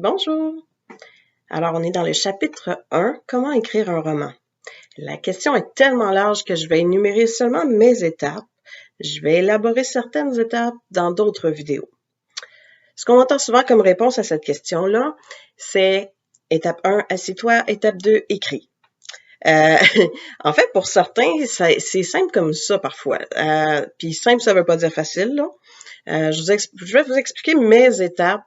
Bonjour! Alors, on est dans le chapitre 1, comment écrire un roman. La question est tellement large que je vais énumérer seulement mes étapes. Je vais élaborer certaines étapes dans d'autres vidéos. Ce qu'on entend souvent comme réponse à cette question-là, c'est étape 1, assieds-toi, étape 2, écris. En fait, pour certains, c'est simple comme ça parfois. Puis simple, ça veut pas dire facile, là. Je vais vous expliquer mes étapes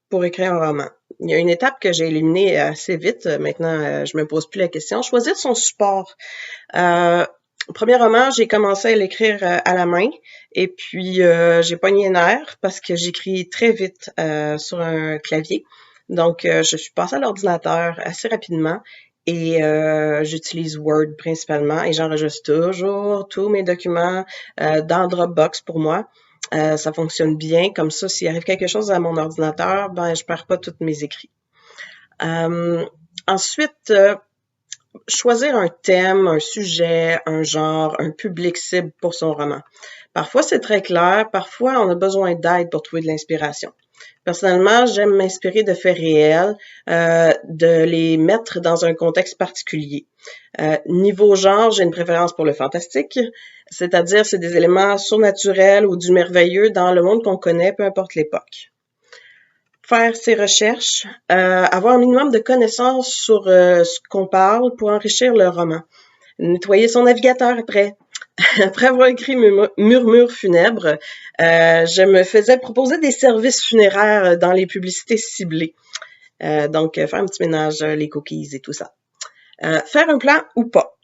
pour écrire un roman. Il y a une étape que j'ai éliminée assez vite. Maintenant, je me pose plus la question. Choisir son support. Premier roman, j'ai commencé à l'écrire à la main et puis j'ai pogné les nerfs parce que j'écris très vite sur un clavier. Donc, je suis passée à l'ordinateur assez rapidement et j'utilise Word principalement et j'enregistre toujours tous mes documents dans Dropbox pour moi. Ça fonctionne bien. Comme ça, s'il arrive quelque chose à mon ordinateur, ben je perds pas tous mes écrits. Ensuite, choisir un thème, un sujet, un genre, un public cible pour son roman. Parfois, c'est très clair. Parfois, on a besoin d'aide pour trouver de l'inspiration. Personnellement, j'aime m'inspirer de faits réels, de les mettre dans un contexte particulier. Niveau genre, j'ai une préférence pour le fantastique, c'est-à-dire c'est des éléments surnaturels ou du merveilleux dans le monde qu'on connaît, peu importe l'époque. Faire ses recherches, avoir un minimum de connaissances sur ce qu'on parle pour enrichir le roman. Nettoyer son navigateur après. Après avoir écrit Murmure funèbre, je me faisais proposer des services funéraires dans les publicités ciblées. Donc, faire un petit ménage, les cookies et tout ça. Faire un plan ou pas.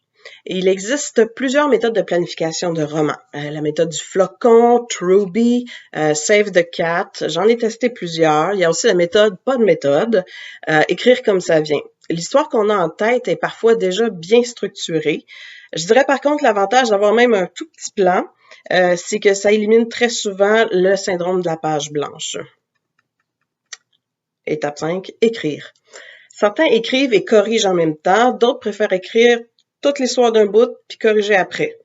Il existe plusieurs méthodes de planification de romans. La méthode du flocon, Truby, Save the Cat. J'en ai testé plusieurs. Il y a aussi la méthode pas de méthode, écrire comme ça vient. L'histoire qu'on a en tête est parfois déjà bien structurée. Je dirais par contre l'avantage d'avoir même un tout petit plan, c'est que ça élimine très souvent le syndrome de la page blanche. Étape 5, écrire. Certains écrivent et corrigent en même temps, d'autres préfèrent écrire toute l'histoire d'un bout puis corriger après.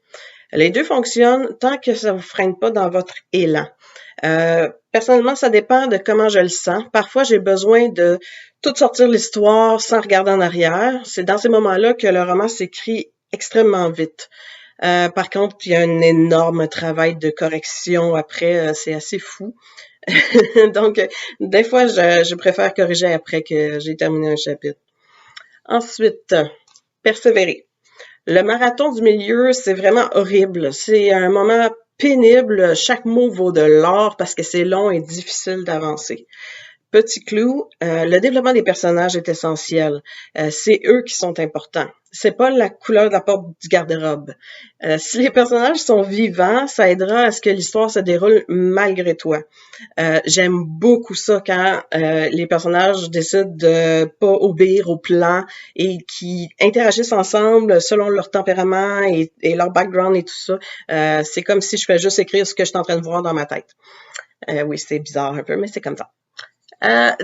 Les deux fonctionnent tant que ça vous freine pas dans votre élan. Personnellement, ça dépend de comment je le sens. Parfois, j'ai besoin de tout sortir l'histoire sans regarder en arrière. C'est dans ces moments-là que le roman s'écrit extrêmement vite. Par contre, il y a un énorme travail de correction après, c'est assez fou. Donc, des fois, je préfère corriger après que j'ai terminé un chapitre. Ensuite, persévérer. Le marathon du milieu, c'est vraiment horrible. C'est un moment pénible. Chaque mot vaut de l'or parce que c'est long et difficile d'avancer. Petit clou, le développement des personnages est essentiel. C'est eux qui sont importants. C'est pas la couleur de la porte du garde-robe. Si les personnages sont vivants, ça aidera à ce que l'histoire se déroule malgré toi. J'aime beaucoup ça quand les personnages décident de pas obéir au plan et qui interagissent ensemble selon leur tempérament et leur background et tout ça. C'est comme si je fais juste écrire ce que je suis en train de voir dans ma tête. Oui, c'est bizarre un peu, mais c'est comme ça.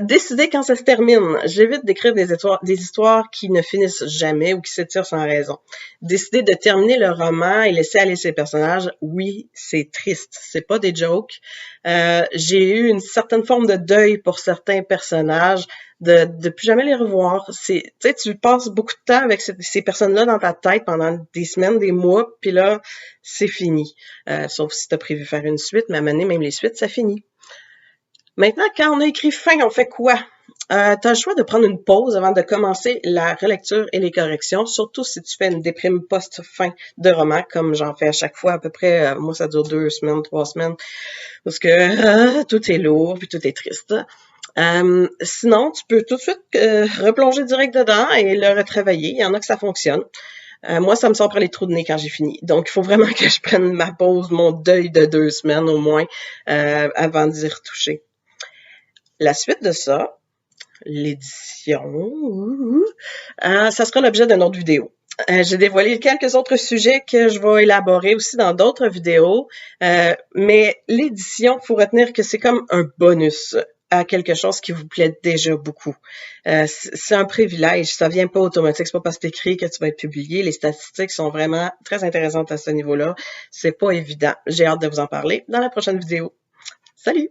Décider quand ça se termine. J'évite d'écrire des histoires qui ne finissent jamais ou qui s'étirent sans raison. Décider de terminer le roman et laisser aller ses personnages, oui, c'est triste. C'est pas des jokes. J'ai eu une certaine forme de deuil pour certains personnages, de plus jamais les revoir. Tu sais, tu passes beaucoup de temps avec ces personnes-là dans ta tête pendant des semaines, des mois, puis là, c'est fini. Sauf si tu as prévu faire une suite, mais à un moment donné, même les suites, ça finit. Maintenant, quand on a écrit fin, on fait quoi? Tu as le choix de prendre une pause avant de commencer la relecture et les corrections, surtout si tu fais une déprime post-fin de roman, comme j'en fais à chaque fois à peu près. Moi, ça dure 2 semaines, 3 semaines, parce que tout est lourd puis tout est triste. Sinon, tu peux tout de suite replonger direct dedans et le retravailler. Il y en a que ça fonctionne. Moi, ça me sort par les trous de nez quand j'ai fini. Donc, il faut vraiment que je prenne ma pause, mon deuil de 2 semaines au moins, avant d'y retoucher. La suite de ça, l'édition, ça sera l'objet d'une autre vidéo. J'ai dévoilé quelques autres sujets que je vais élaborer aussi dans d'autres vidéos, mais l'édition, il faut retenir que c'est comme un bonus à quelque chose qui vous plaît déjà beaucoup. C'est un privilège, ça vient pas automatique, c'est pas parce que t'écris que tu vas être publié. Les statistiques sont vraiment très intéressantes à ce niveau-là. C'est pas évident. J'ai hâte de vous en parler dans la prochaine vidéo. Salut!